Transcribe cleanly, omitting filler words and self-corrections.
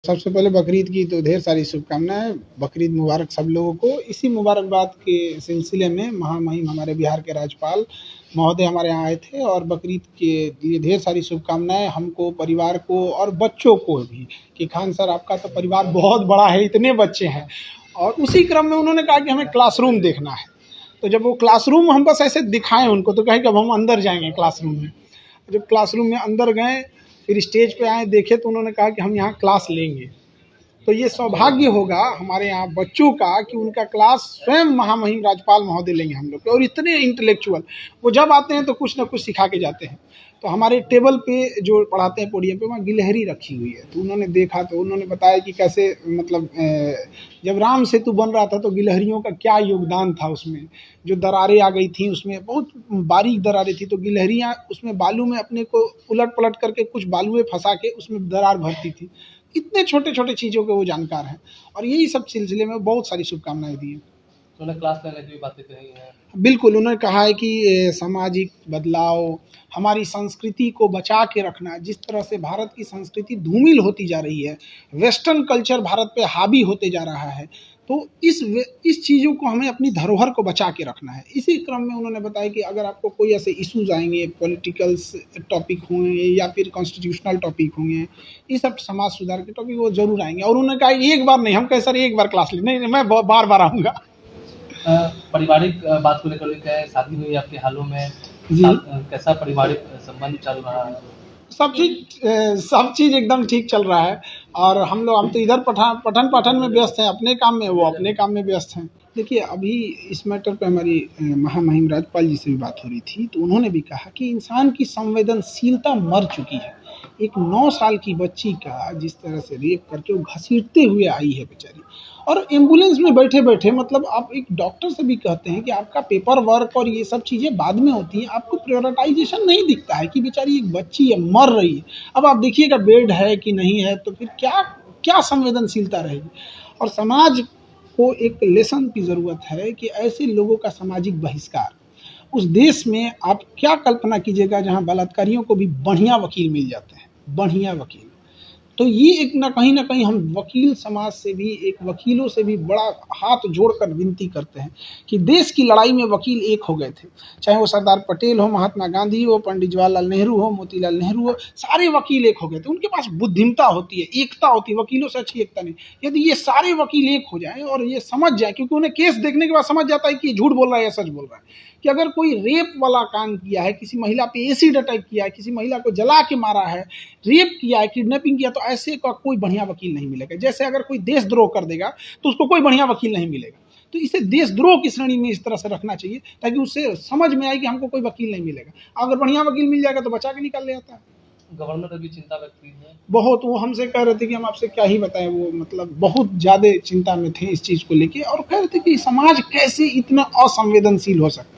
सबसे पहले बकरीद की तो ढेर सारी शुभकामनाएं। बकरीद मुबारक सब लोगों को। इसी मुबारकबाद के सिलसिले में महामहिम हमारे बिहार के राज्यपाल महोदय हमारे यहाँ आए थे और बकरीद के लिए ढेर सारी शुभकामनाएं हमको, परिवार को और बच्चों को भी कि खान सर आपका तो परिवार बहुत बड़ा है, इतने बच्चे हैं। और उसी क्रम में उन्होंने कहा कि हमें क्लासरूम देखना है। तो जब वो क्लासरूम हम बस ऐसे दिखाएं उनको तो कहे कि अब हम अंदर जाएंगे क्लासरूम में। जब क्लासरूम में अंदर गए, फिर स्टेज पे आए, देखे तो उन्होंने कहा कि हम यहाँ क्लास लेंगे। तो ये सौभाग्य होगा हमारे यहाँ बच्चों का कि उनका क्लास स्वयं महामहिम राज्यपाल महोदय लेंगे हम लोग के। और इतने इंटेलेक्चुअल वो जब आते हैं तो कुछ ना कुछ सिखा के जाते हैं। तो हमारे टेबल पे जो पढ़ाते हैं पोडियम पे, वहाँ गिलहरी रखी हुई है। तो उन्होंने देखा तो उन्होंने बताया कि कैसे मतलब जब राम सेतु बन रहा था तो गिलहरियों का क्या योगदान था उसमें। जो दरारें आ गई थी उसमें बहुत बारीक दरारें थी, तो गिलहरियाँ उसमें बालू में अपने को उलट पलट करके कुछ बालुएं फंसा के उसमें दरार भरती थी। इतने छोटे छोटे चीज़ों के वो जानकार हैं और यही सब सिलसिले में बहुत सारी शुभकामनाएं दी हैं। तो उन्हें क्लास लेने की भी बातें कही हैं। बिल्कुल, उन्होंने कहा है कि सामाजिक बदलाव, हमारी संस्कृति को बचा के रखना। जिस तरह से भारत की संस्कृति धूमिल होती जा रही है, वेस्टर्न कल्चर भारत पे हावी होते जा रहा है, तो इस चीज़ों को हमें अपनी धरोहर को बचा के रखना है। इसी क्रम में उन्होंने बताया कि अगर आपको कोई ऐसे इश्यूज आएंगे, पॉलिटिकल्स टॉपिक होंगे या फिर कॉन्स्टिट्यूशनल टॉपिक होंगे, ये सब समाज सुधार के टॉपिक वो जरूर आएंगे। और उन्होंने कहा एक बार नहीं, हम कहे सर एक बार क्लास ले, नहीं मैं बार बार आऊँगा। पारिवारिक बात को लेकर क्या है, शादी हुई आपके हालों में, कैसा पारिवारिक संबंध चल रहा है? सब चीज़ एकदम ठीक चल रहा है। और हम तो इधर पठन पाठन में व्यस्त हैं, अपने काम में, वो अपने काम में व्यस्त हैं। देखिए, अभी इस मैटर पे हमारी महामहिम राज्यपाल जी से भी बात हो रही थी, तो उन्होंने भी कहा कि इंसान की संवेदनशीलता मर चुकी है। एक 9 साल की बच्ची का जिस तरह से रेप करके वो घसीटते हुए आई है बेचारी, और एम्बुलेंस में बैठे बैठे, मतलब आप एक डॉक्टर से भी कहते हैं कि आपका पेपर वर्क और ये सब चीज़ें बाद में होती हैं, आपको प्रायोरिटाइजेशन नहीं दिखता है कि बेचारी एक बच्ची है, मर रही है। अब आप देखिएगा बेड है कि नहीं है, तो फिर क्या संवेदनशीलता रहेगी। और समाज को एक लेसन की ज़रूरत है कि ऐसे लोगों का सामाजिक बहिष्कार। उस देश में आप क्या कल्पना कीजिएगा जहाँ बलात्कारियों को भी बढ़िया वकील मिल जाते हैं, बढ़िया वकील। तो ये एक ना कहीं हम वकील समाज से भी, एक वकीलों से भी बड़ा हाथ जोड़कर विनती करते हैं कि देश की लड़ाई में वकील एक हो गए थे। चाहे वो सरदार पटेल हो, महात्मा गांधी हो, पंडित जवाहरलाल नेहरू हो, मोतीलाल नेहरू हो, सारे वकील एक हो गए थे। उनके पास बुद्धिमता होती है, एकता होती है। वकीलों से अच्छी एकता नहीं। यदि ये सारे वकील एक हो जाएं और ये समझ जाए, क्योंकि उन्हें केस देखने के बाद समझ जाता है कि ये झूठ बोल रहा है या सच बोल रहा है, कि अगर कोई रेप वाला काम किया है, किसी महिला पे एसिड अटैक किया है, किसी महिला को जला के मारा है, रेप किया है, किडनैपिंग किया, तो ऐसे का कोई बढ़िया वकील नहीं मिलेगा। जैसे अगर कोई देशद्रोह कर देगा तो उसको कोई बढ़िया वकील नहीं मिलेगा। तो इसे देशद्रोह की श्रेणी में इस तरह से रखना चाहिए ताकि उससे समझ में आए कि हमको कोई वकील नहीं मिलेगा। अगर बढ़िया वकील मिल जाएगा तो बचा के निकाल ले आता है। गवर्नर ने भी चिंता व्यक्त की है बहुत। वो हमसे कह रहे थे कि हम आपसे क्या ही बताएं, वो मतलब बहुत ज़्यादा चिंता में थे इस चीज़ को लेके, और कह रहे थे कि समाज कैसे इतना असंवेदनशील हो सकता है।